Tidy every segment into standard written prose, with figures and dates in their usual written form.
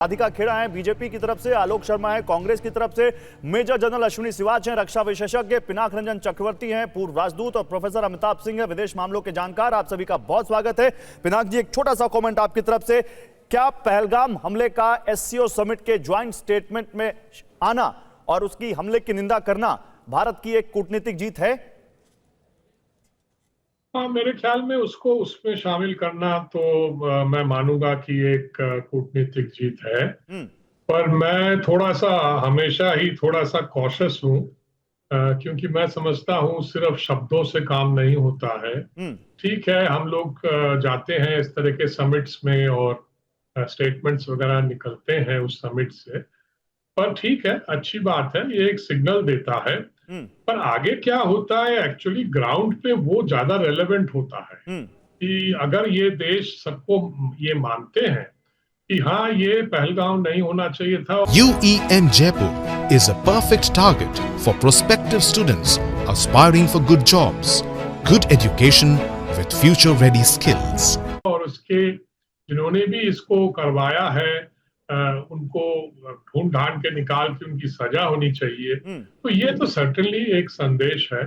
राधिका खेड़ा है बीजेपी की तरफ से, आलोक शर्मा है कांग्रेस की तरफ से, मेजर जनरल अश्विनी सिवाच हैं रक्षा विशेषज्ञ, पिनाक रंजन चक्रवर्ती हैं पूर्व राजदूत और प्रोफेसर अमिताभ सिंह है विदेश मामलों के जानकार। आप सभी का बहुत स्वागत है। पिनाक जी, एक छोटा सा कमेंट आपकी तरफ से, क्या पहलगाम हमले का एससीओ समिट के ज्वाइंट स्टेटमेंट में आना और उसकी हमले की निंदा करना भारत की एक कूटनीतिक जीत है? हाँ, मेरे ख्याल में उसको उसमें शामिल करना तो मैं मानूंगा कि एक कूटनीतिक जीत है। पर मैं थोड़ा सा हमेशा ही थोड़ा सा कॉशियस हूँ, क्योंकि मैं समझता हूँ सिर्फ शब्दों से काम नहीं होता है। ठीक है, हम लोग जाते हैं इस तरह के समिट्स में और स्टेटमेंट्स वगैरह निकलते हैं उस समिट से, पर ठीक है, अच्छी बात है, ये एक सिग्नल देता है। पर आगे क्या होता है एक्चुअली ग्राउंड पे वो ज्यादा रेलेवेंट होता है कि अगर ये देश सबको ये मानते हैं कि हाँ ये पहलगाम नहीं होना चाहिए था। UEM Jaipur is a perfect target for prospective students aspiring for good jobs, good education with future-ready skills. और उसके जिन्होंने भी इसको करवाया है उनको ढूंढ ढांड के निकाल के उनकी सजा होनी चाहिए। तो ये तो सर्टेनली एक संदेश है,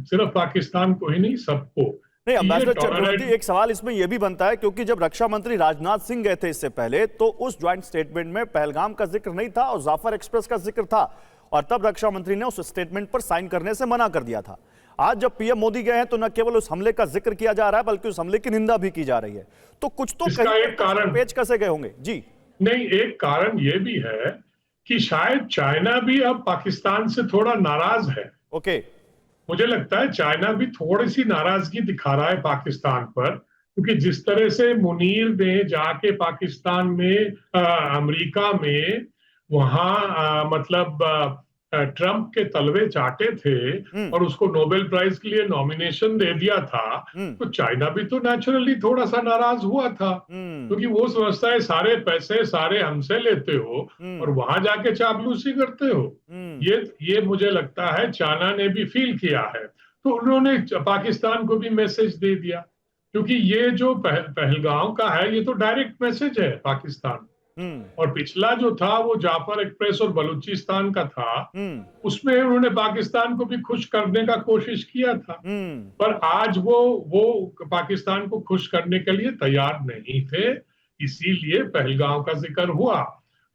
सिर्फ पाकिस्तान को ही नहीं, सबको। नहीं, अम्बेसडर चक्रवर्ती, एक सवाल इसमें यह भी बनता है क्योंकि जब रक्षा मंत्री राजनाथ सिंह गए थे इससे पहले तो उस ज्वाइंट स्टेटमेंट में पहलगाम का जिक्र नहीं था और जाफर एक्सप्रेस का जिक्र था, और तब रक्षा मंत्री ने उस स्टेटमेंट पर साइन करने से मना कर दिया था। आज जब पीएम मोदी गए हैं तो न केवल उस हमले का जिक्र किया जा रहा है बल्कि उस हमले की निंदा भी की जा रही है, तो कुछ तो कहीं पेच कसे गए होंगे। जी नहीं, एक कारण ये भी है कि शायद चाइना भी अब पाकिस्तान से थोड़ा नाराज है। ओके, मुझे लगता है चाइना भी थोड़ी सी नाराजगी दिखा रहा है पाकिस्तान पर, क्योंकि जिस तरह से मुनीर ने जाके पाकिस्तान में अमेरिका में वहां मतलब ट्रंप के तलवे चाटे थे और उसको नोबेल प्राइज के लिए नॉमिनेशन दे दिया था, तो चाइना भी तो नेचुरली थोड़ा सा नाराज हुआ था, क्योंकि वो समझता है सारे पैसे सारे हमसे लेते हो और वहां जाके चापलूसी करते हो। ये मुझे लगता है चाइना ने भी फील किया है, तो उन्होंने पाकिस्तान को भी मैसेज दे दिया, क्योंकि ये जो पहलगाम का है ये तो डायरेक्ट मैसेज है पाकिस्तान। और पिछला जो था वो जाफर एक्सप्रेस और बलूचिस्तान का था, उसमें उन्होंने पाकिस्तान को भी खुश करने का कोशिश किया था, पर आज वो पाकिस्तान को खुश करने के लिए तैयार नहीं थे, इसीलिए पहलगाम का जिक्र हुआ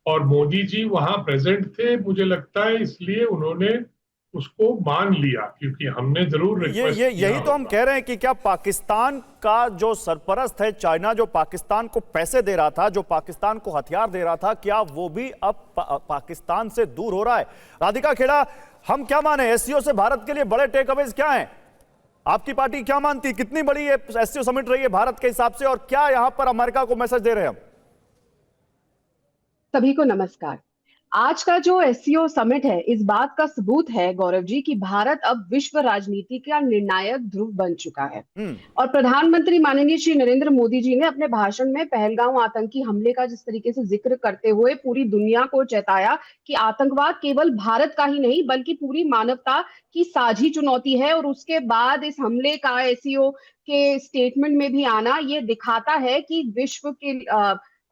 और मोदी जी वहां प्रेजेंट थे, मुझे लगता है इसलिए उन्होंने उसको मान लिया, क्योंकि हमने जरूर रिक्वेस्ट किया। यही तो हम कह रहे हैं कि क्या पाकिस्तान का जो सरपरस्त है चाइना, जो पाकिस्तान को पैसे दे रहा था, जो पाकिस्तान को हथियार दे रहा था, क्या वो भी अब पाकिस्तान से दूर हो रहा है? राधिका खेड़ा, हम क्या माने, एससीओ से भारत के लिए बड़े टेक अवेज क्या हैं? आपकी पार्टी क्या मानती, कितनी बड़ी ये एससीओ समिट रही है भारत के हिसाब से, और क्या यहां पर अमेरिका को मैसेज दे रहे हैं हम? सभी को नमस्कार। आज का जो एससीओ समिट है इस बात का सबूत है गौरव जी कि भारत अब विश्व राजनीति का निर्णायक ध्रुव बन चुका है। और प्रधानमंत्री माननीय श्री नरेंद्र मोदी जी ने अपने भाषण में पहलगाम आतंकी हमले का जिस तरीके से जिक्र करते हुए पूरी दुनिया को चेताया कि आतंकवाद केवल भारत का ही नहीं बल्कि पूरी मानवता की साझी चुनौती है, और उसके बाद इस हमले का एससीओ के स्टेटमेंट में भी आना ये दिखाता है कि विश्व के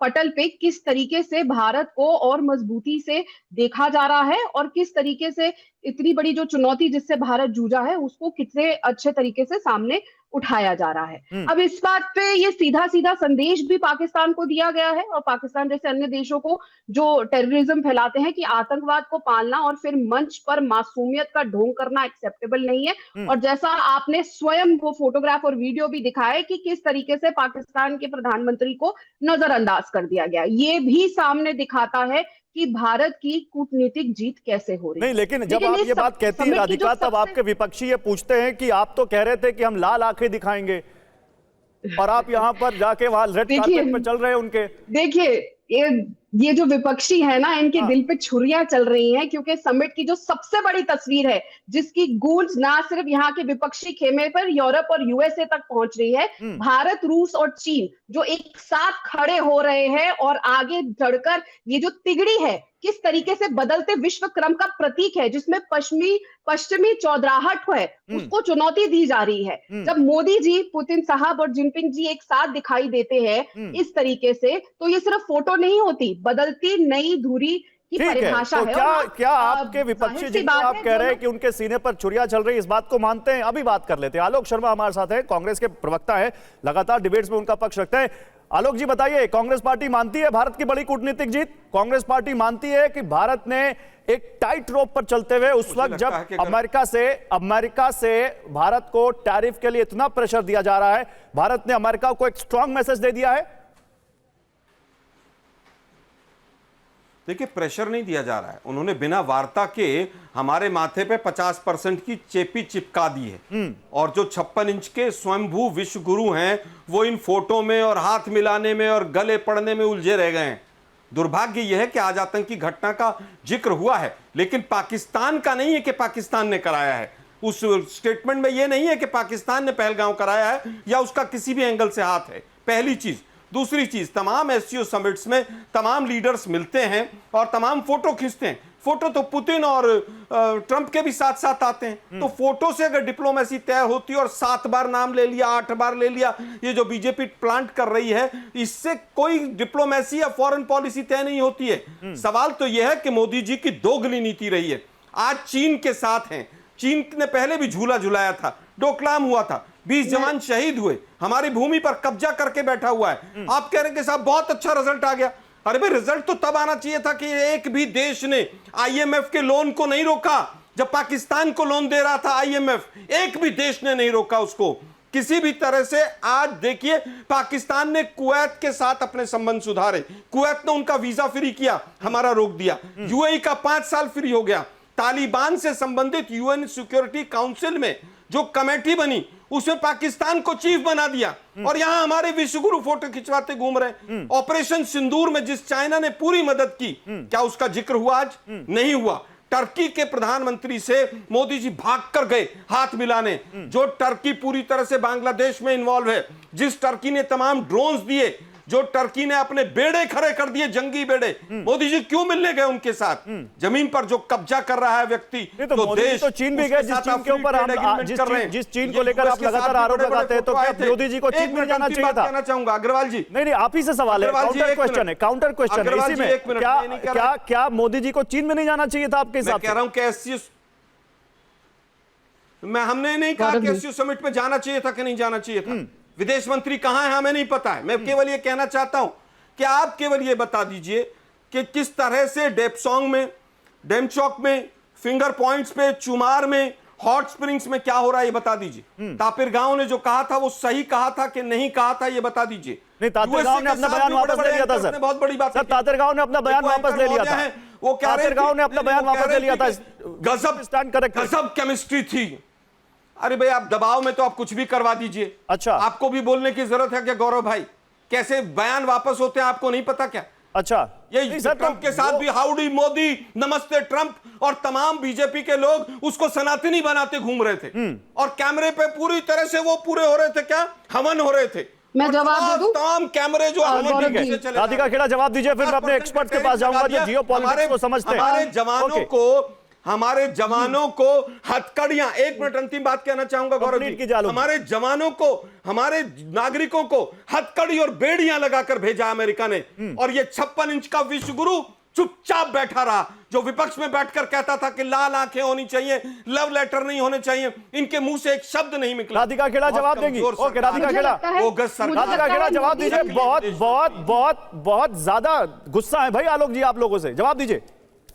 पटल पे किस तरीके से भारत को और मजबूती से देखा जा रहा है और किस तरीके से इतनी बड़ी जो चुनौती जिससे भारत जूझा है उसको कितने अच्छे तरीके से सामने उठाया जा रहा है। अब इस बात पे ये सीधा सीधा संदेश भी पाकिस्तान को दिया गया है और पाकिस्तान जैसे अन्य देशों को जो टेररिज्म फैलाते हैं कि आतंकवाद को पालना और फिर मंच पर मासूमियत का ढोंग करना एक्सेप्टेबल नहीं है। और जैसा आपने स्वयं वो फोटोग्राफ और वीडियो भी दिखाए कि किस तरीके से पाकिस्तान के प्रधानमंत्री को नजरअंदाज कर दिया गया, ये भी सामने दिखाता है कि भारत की कूटनीतिक जीत कैसे हो रही है। नहीं, लेकिन जब आप ये बात कहती हैं राधिका, तब आपके विपक्षी ये पूछते हैं कि आप तो कह रहे थे कि हम लाल आंखें दिखाएंगे और आप यहाँ पर जाके वहां रेड कार्पेट पे चल रहे हैं उनके। देखिए ये जो विपक्षी है ना, इनके दिल पे छुरियां चल रही हैं, क्योंकि समिट की जो सबसे बड़ी तस्वीर है जिसकी गूंज ना सिर्फ यहाँ के विपक्षी खेमे पर यूरोप और यूएसए तक पहुंच रही है, भारत, रूस और चीन जो एक साथ खड़े हो रहे हैं और आगे बढ़कर ये जो तिगड़ी है किस तरीके से बदलते विश्व क्रम का प्रतीक है, जिसमें पश्चिमी चौधराहट है, उसको चुनौती दी जा रही है। जब मोदी जी, पुतिन साहब और जिनपिंग जी एक साथ दिखाई देते हैं इस तरीके से, तो ये सिर्फ फोटो नहीं होती, बदलती नई धुरी की परिभाषा तो है। क्या आपके विपक्षी जिनको आप कह रहे हैं कि उनके सीने पर छुरियां चल रही, इस बात को मानते हैं? अभी बात कर लेते हैं। आलोक शर्मा हमारे साथ है, कांग्रेस के प्रवक्ता है, लगातार डिबेट्स में उनका पक्ष रखते हैं। आलोक जी बताइए, कांग्रेस पार्टी मानती है भारत की बड़ी कूटनीतिक अमेरिका कांग्रेस पार्टी मानती है कि भारत ने एक टाइट रोप पर चलते हुए उस वक्त जब अमेरिका से भारत को टैरिफ के लिए इतना प्रेशर दिया जा रहा है, भारत ने अमेरिका को एक स्ट्रांग मैसेज दे दिया है? देखिए, प्रेशर नहीं दिया जा रहा है। उन्होंने बिना वार्ता के हमारे माथे पे 50% की चेपी चिपका दी है। और जो 56 इंच के स्वयंभू विश्व गुरु हैं, वो इन फोटो में और हाथ मिलाने में और गले पड़ने में उलझे रह गए हैं। दुर्भाग्य यह है कि आज आतंकी घटना का जिक्र हुआ है, लेकिन पाकिस्तान का नहीं है कि पाकिस्तान ने कराया है। उस स्टेटमेंट में यह नहीं है कि पाकिस्तान ने पहलगाम कराया है या उसका किसी भी एंगल से हाथ है। पहली चीज। दूसरी चीज, तमाम एससीओ समिट्स में तमाम लीडर्स मिलते हैं और तमाम फोटो खींचते हैं। फोटो तो पुतिन और ट्रंप के भी साथ साथ आते हैं। तो फोटो से अगर डिप्लोमेसी तय होती और 7 बार नाम ले लिया, 8 बार ले लिया, ये जो बीजेपी प्लांट कर रही है, इससे कोई डिप्लोमेसी या फॉरेन पॉलिसी तय नहीं होती है। सवाल तो यह है कि मोदी जी की दोगली नीति रही है। आज चीन के साथ हैं। चीन ने पहले भी झूला झुलाया था, डोकलाम हुआ था, 20 जवान शहीद हुए, हमारी भूमि पर कब्जा करके बैठा हुआ है। आप कह रहे हैं कि साहब बहुत अच्छा रिजल्ट आ गया। अरे भाई, रिजल्ट तो तब आना चाहिए था कि एक भी देश ने आईएमएफ के लोन को नहीं रोका। जब पाकिस्तान को लोन दे रहा था आईएमएफ, एक भी देश ने नहीं रोका उसको किसी भी तरह से। आज देखिए, पाकिस्तान ने कुवैत के साथ अपने संबंध सुधारे, कुवैत ने उनका वीजा फ्री किया, हमारा रोक दिया। यूएई का 5 साल फ्री हो गया। तालिबान से संबंधित यूएन सिक्योरिटी काउंसिल में जो कमेटी बनी, उसमें पाकिस्तान को चीफ बना दिया और यहां हमारे विश्वगुरु फोटो खिंचवाते घूम रहे हैं। ऑपरेशन सिंदूर में जिस चाइना ने पूरी मदद की, क्या उसका जिक्र हुआ? आज नहीं हुआ। टर्की के प्रधानमंत्री से मोदी जी भाग कर गए हाथ मिलाने। जो टर्की पूरी तरह से बांग्लादेश में इन्वॉल्व है, जिस टर्की ने तमाम ड्रोन्स दिए, जो टर्की ने अपने बेड़े खड़े कर दिए, जंगी बेड़े, मोदी जी क्यों मिलने गए उनके साथ? जमीन पर जो कब्जा कर रहा है व्यक्ति, तो देश तो चीन भी गए, जिस चीन के ऊपर जिस चीन को लेकर आप लगातार आरोप लगाते हैं, तो क्या मोदी जी को चीन में जाना चाहिए था? कहना चाहूंगा अग्रवाल जी, नहीं आप ही से सवाल है, काउंटर क्वेश्चन है, काउंटर क्वेश्चन है इसी में। क्या मोदी जी को चीन में नहीं जाना चाहिए था आपके हिसाब से? कह रहा हूं कि एससीओ, हमने नहीं कहा कि एससीओ समिट में जाना चाहिए था कि नहीं जाना चाहिए था। विदेश मंत्री कहां है हमें नहीं पता है। मैं केवल ये कहना चाहता हूं कि आप केवल ये बता दीजिए कि किस तरह से डेपसोंग में, डेमचौक में, फिंगर पॉइंट्स पे, चुमार में, हॉट स्प्रिंग्स में क्या हो रहा है, ये बता दीजिए। तापिर गांव ने जो कहा था वो सही कहा था कि नहीं कहा था, ये बता दीजिए। नहीं, तापिर गांव ने अपना बयान वापस ले लिया था सर। बहुत बड़ी बात है, तापिर गांव ने अपना बयान वापस ले लिया था। वो कह रहे थे, गांव ने अपना बयान वापस ले लिया था। गजब स्टैंड करेक्ट, गजब केमिस्ट्री थी। अरे भाई, आप दबाव में तो आप कुछ भी करवा दीजिए। अच्छा, आपको भी बोलने की जरूरत है क्या गौरव भाई? कैसे बयान वापस होते हैं आपको नहीं पता क्या? अच्छा, ये ट्रंप के साथ भी हाउडी मोदी, नमस्ते ट्रंप, और तमाम बीजेपी के लोग उसको सनातनी बनाते घूम रहे थे और कैमरे पे पूरी तरह से वो पूरे हो रहे थे, क्या हवन हो रहे थे। मैं जवाब दे दूं? तमाम कैमरे जो राधिका खेड़ा जवाब दीजिए, फिर मैं अपने एक्सपर्ट के पास जाऊंगा जो जियोपॉलिटिक्स को समझते हैं। हमारे जवानों को हथकड़ियां, 1 मिनट अंतिम बात कहना चाहूंगा गौरव जी, हमारे जवानों को, हमारे नागरिकों को हथकड़ी और बेड़ियां लगाकर भेजा अमेरिका ने। और ये 56 इंच का विश्वगुरु चुपचाप बैठा रहा, जो विपक्ष में बैठकर कहता था कि लाल आंखें होनी चाहिए, लव लेटर नहीं होने चाहिए, इनके मुंह से एक शब्द नहीं निकला। राधिका खेड़ा जवाब देंगी? ओके, राधिका खेड़ा, राधिका खेड़ा जवाब दीजिए। बहुत बहुत बहुत बहुत ज्यादा गुस्सा है भाई आलोक जी आप लोगों से, जवाब दीजिए।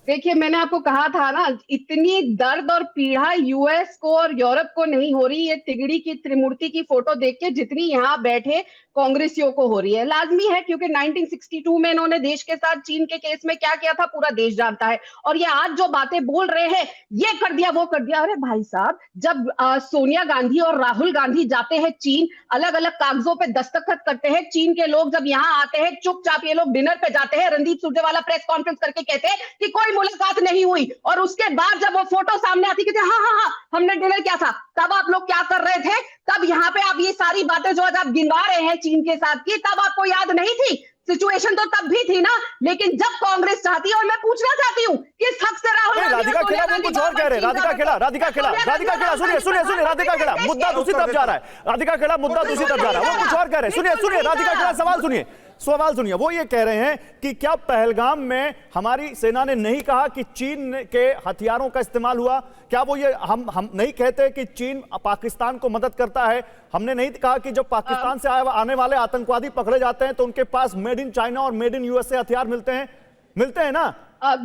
देखिए, मैंने आपको कहा था ना, इतनी दर्द और पीड़ा यूएस को और यूरोप को नहीं हो रही है तिगड़ी की, त्रिमूर्ति की फोटो देख के, जितनी यहाँ बैठे कांग्रेसियों को हो रही है। लाजमी है, क्योंकि 1962 में इन्होंने देश के साथ चीन के केस में क्या किया था पूरा देश जानता है। और ये आज जो बातें बोल रहे हैं, ये कर दिया वो कर दिया। अरे भाई साहब, जब सोनिया गांधी और राहुल गांधी जाते हैं चीन, अलग अलग कागजों पे दस्तखत करते हैं, चीन के लोग जब यहाँ आते हैं चुपचाप ये लोग डिनर पे जाते हैं, रणदीप सुरजेवाला प्रेस कॉन्फ्रेंस करके कहते हैं कि कोई मुलाकात नहीं हुई, और उसके बाद जब वो फोटो सामने आती कहते हाँ हाँ हाँ हमने डिनर किया था। तब आप लोग क्या कर रहे थे? तब यहाँ पे आप ये सारी बातें जो आज आप गिनवा रहे हैं चीन के साथ की, तब आपको याद नहीं थी? सिचुएशन तो तब भी थी ना, लेकिन जब कांग्रेस चाहती है, और मैं पूछना चाहती हूँ किस हक से राहुल गांधी राधिका खेड़ा वो कुछ और कह रहे हैं। राधिका खेड़ा सुनिए राधिका खेड़ा, मुद्दा दूसरी तरफ जा रहा है। राधिका खेड़ा मुद्दा दूसरी तरफ जा रहा है, वो कुछ और कह रहे हैं। सुनिए राधिका खेड़ा सवाल सुनिए। वो ये कह रहे हैं कि क्या पहलगाम में हमारी सेना ने नहीं कहा कि चीन के हथियारों का इस्तेमाल हुआ? क्या वो ये हम नहीं कहते कि चीन पाकिस्तान को मदद करता है? हमने नहीं कहा कि जब पाकिस्तान से आने वाले आतंकवादी पकड़े जाते हैं तो उनके पास मेड इन चाइना और मेड इन यूएसए हथियार मिलते हैं ना?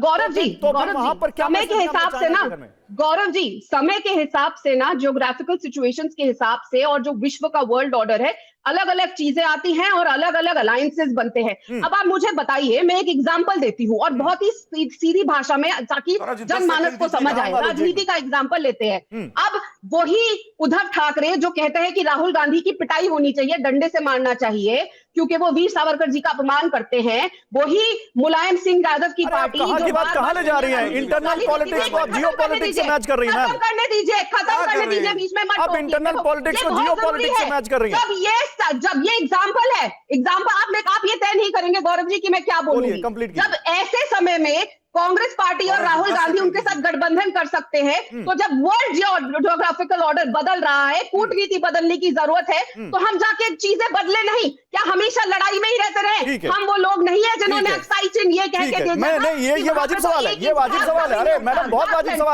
गौरव जी, वहां पर क्या समय के हिसाब से ना, गौरव जी, समय के हिसाब से ना, ज्योग्राफिकल सिचुएशंस के हिसाब से, और जो विश्व का वर्ल्ड ऑर्डर है, अलग अलग चीजें आती हैं और अलग अलग अलायंसेस बनते हैं। अब आप मुझे बताइए, मैं एक एग्जांपल देती हूँ और बहुत ही सीधी भाषा में, ताकि जनमानस को समझ आए। राजनीति का एग्जांपल लेते हैं। अब वही उद्धव ठाकरे जो कहते हैं कि राहुल गांधी की पिटाई होनी चाहिए, डंडे से मारना चाहिए क्योंकि वो वीर सावरकर जी का अपमान करते हैं, वही मुलायम सिंह यादव की पार्टी की बात कहां ले जा रही है? इंटरनल पॉलिटिक्स को आप जियो पॉलिटिक्स से मैच कर रही हैं। खत्म करने दीजिए, बीच में मत। आप इंटरनल पॉलिटिक्स को जियो पॉलिटिक्स से मैच कर रही हैं। जब ये एग्जाम्पल है, आप ये तय नहीं करेंगे गौरव जी कि मैं क्या बोलूंगी। जब ऐसे समय में कांग्रेस पार्टी और राहुल गांधी उनके साथ गठबंधन कर सकते हैं, तो जब वर्ल्ड ज्योग्राफिकल ऑर्डर बदल रहा है, कूटनीति बदलने की जरूरत है, तो हम जाके चीजें बदले नहीं। क्या हमेशा लड़ाई में ही रहते रहे? हम वो लोग नहीं है जिन्होंने अक्साई चिन्ह ये कह के ये वाजिब सवाल है। अरे मैडम, बहुत वाजिब सवाल है।